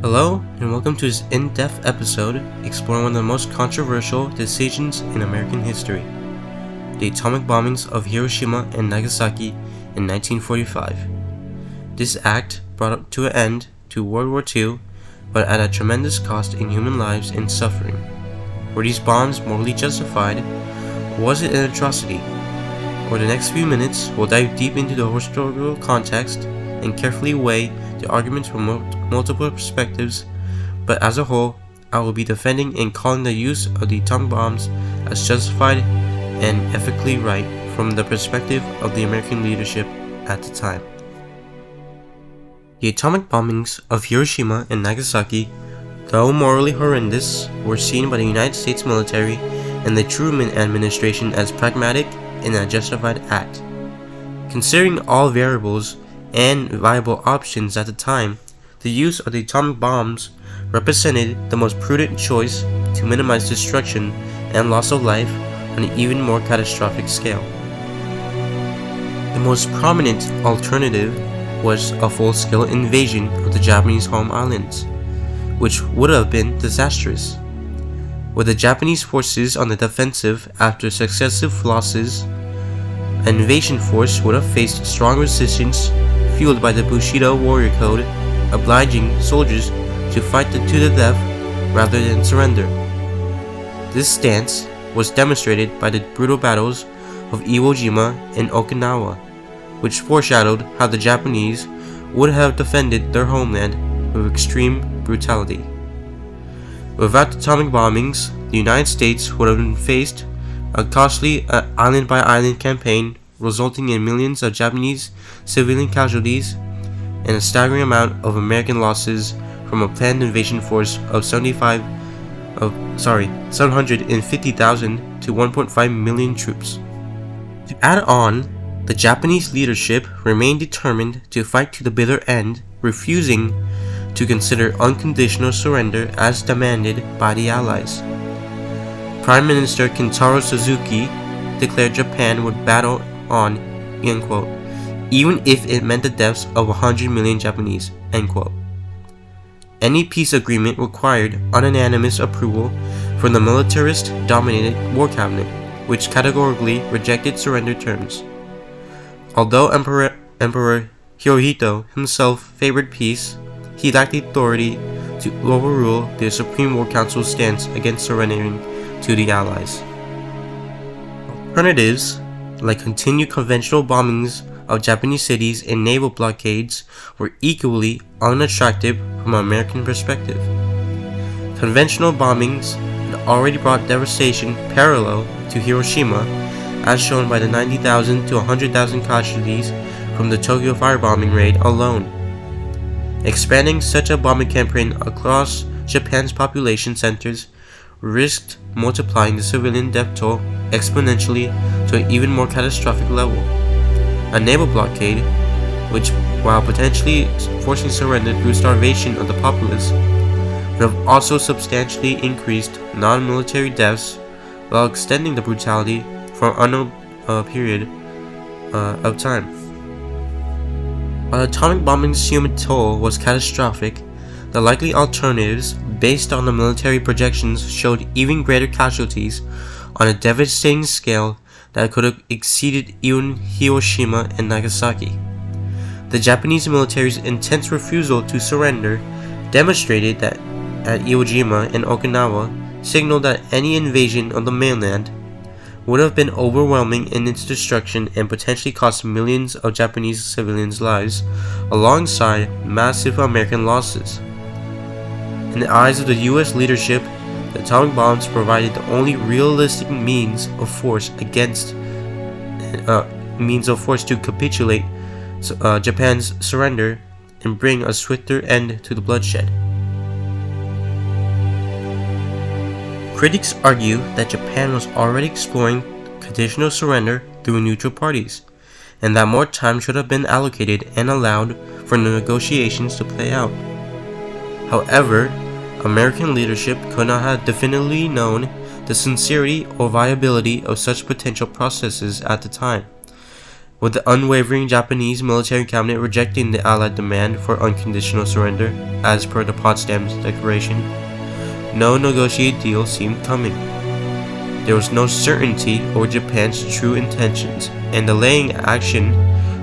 Hello, and welcome to this in-depth episode exploring one of the most controversial decisions in American history, the atomic bombings of Hiroshima and Nagasaki in 1945. This act brought to an end to World War II, but at a tremendous cost in human lives and suffering. Were these bombs morally justified? Or was it an atrocity? Over the next few minutes, we'll dive deep into the historical context and carefully weigh the arguments from multiple perspectives, but as a whole, I will be defending and calling the use of the atomic bombs as justified and ethically right from the perspective of the American leadership at the time. The atomic bombings of Hiroshima and Nagasaki, though morally horrendous, were seen by the United States military and the Truman administration as pragmatic and a justified act. Considering all variables and viable options at the time, the use of the atomic bombs represented the most prudent choice to minimize destruction and loss of life on an even more catastrophic scale. The most prominent alternative was a full-scale invasion of the Japanese home islands, which would have been disastrous. With the Japanese forces on the defensive after successive losses, an invasion force would have faced strong resistance fueled by the Bushido warrior code, obliging soldiers to fight to the death rather than surrender. This stance was demonstrated by the brutal battles of Iwo Jima and Okinawa, which foreshadowed how the Japanese would have defended their homeland with extreme brutality. Without the atomic bombings, the United States would have been faced a costly island-by-island campaign resulting in millions of Japanese civilian casualties and a staggering amount of American losses from a planned invasion force of 750,000 to 1.5 million troops. To add on, the Japanese leadership remained determined to fight to the bitter end, refusing to consider unconditional surrender as demanded by the Allies. Prime Minister Kintaro Suzuki declared Japan would battle on, end quote, even if it meant the deaths of 100 million Japanese, end quote. Any peace agreement required unanimous approval from the militarist-dominated War Cabinet, which categorically rejected surrender terms. Although Emperor Hirohito himself favored peace, he lacked the authority to overrule the Supreme War Council's stance against surrendering to the Allies. Alternatives, like continued conventional bombings of Japanese cities and naval blockades, were equally unattractive from an American perspective. Conventional bombings had already brought devastation parallel to Hiroshima, as shown by the 90,000 to 100,000 casualties from the Tokyo firebombing raid alone. Expanding such a bombing campaign across Japan's population centers risked multiplying the civilian death toll exponentially to an even more catastrophic level. A naval blockade, which, while potentially forcing surrender through starvation of the populace, would have also substantially increased non-military deaths while extending the brutality for an unknown period of time. While atomic bombing's human toll was catastrophic, the likely alternatives based on the military projections showed even greater casualties on a devastating scale that could have exceeded even Hiroshima and Nagasaki. The Japanese military's intense refusal to surrender demonstrated that at Iwo Jima and Okinawa signaled that any invasion of the mainland would have been overwhelming in its destruction and potentially cost millions of Japanese civilians' lives, alongside massive American losses. In the eyes of the U.S. leadership, the atomic bombs provided the only realistic means of force to capitulate Japan's surrender and bring a swifter end to the bloodshed. Critics argue that Japan was already exploring conditional surrender through neutral parties, and that more time should have been allocated and allowed for the negotiations to play out. However, American leadership could not have definitively known the sincerity or viability of such potential processes at the time. with the unwavering Japanese military cabinet rejecting the Allied demand for unconditional surrender, as per the Potsdam Declaration. No negotiated deal seemed coming. There was no certainty over Japan's true intentions, and delaying action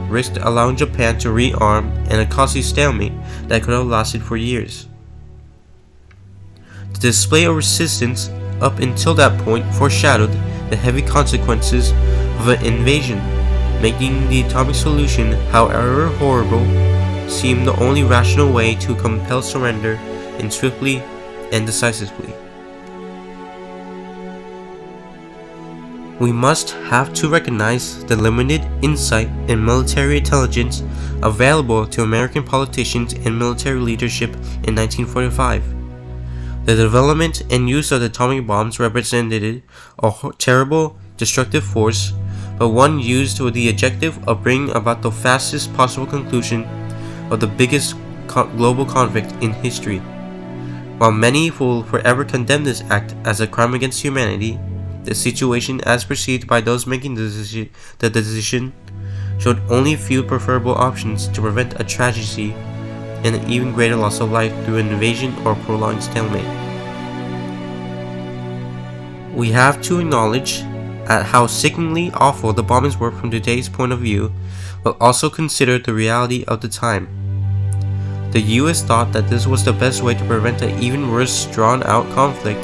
risked allowing Japan to rearm in a costly stalemate that could have lasted for years. The display of resistance up until that point foreshadowed the heavy consequences of an invasion, making the atomic solution, however horrible, seem the only rational way to compel surrender, and swiftly and decisively. We must have to recognize the limited insight and military intelligence available to American politicians and military leadership in 1945. The development and use of the atomic bombs represented a terrible, destructive force, but one used with the objective of bringing about the fastest possible conclusion of the biggest global conflict in history. While many will forever condemn this act as a crime against humanity, the situation as perceived by those making the decision showed only few preferable options to prevent a tragedy and an even greater loss of life through an invasion or prolonged stalemate. We have to acknowledge at how sickeningly awful the bombings were from today's point of view, but also consider the reality of the time. The US thought that this was the best way to prevent an even worse drawn-out conflict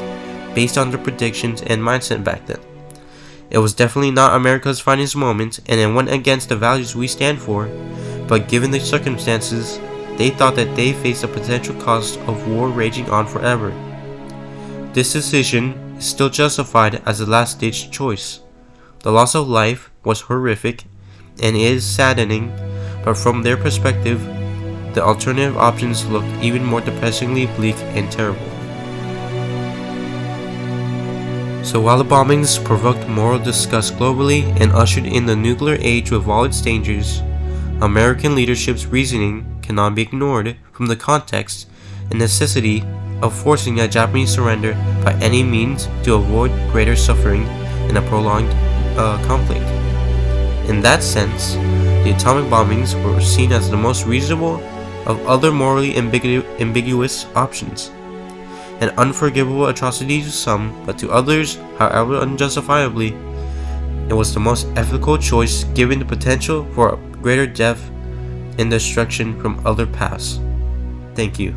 based on their predictions and mindset back then. It was definitely not America's finest moment, and it went against the values we stand for, but given the circumstances, they thought that they faced the potential cost of war raging on forever. This decision is still justified as a last-ditch choice. The loss of life was horrific and is saddening, but from their perspective, the alternative options looked even more depressingly bleak and terrible. So while the bombings provoked moral disgust globally and ushered in the nuclear age with all its dangers, American leadership's reasoning cannot be ignored from the context and necessity of forcing a Japanese surrender by any means to avoid greater suffering in a prolonged conflict. In that sense, the atomic bombings were seen as the most reasonable of other morally ambiguous options. An unforgivable atrocity to some, but to others, however unjustifiably, it was the most ethical choice given the potential for greater death and destruction from other paths. Thank you.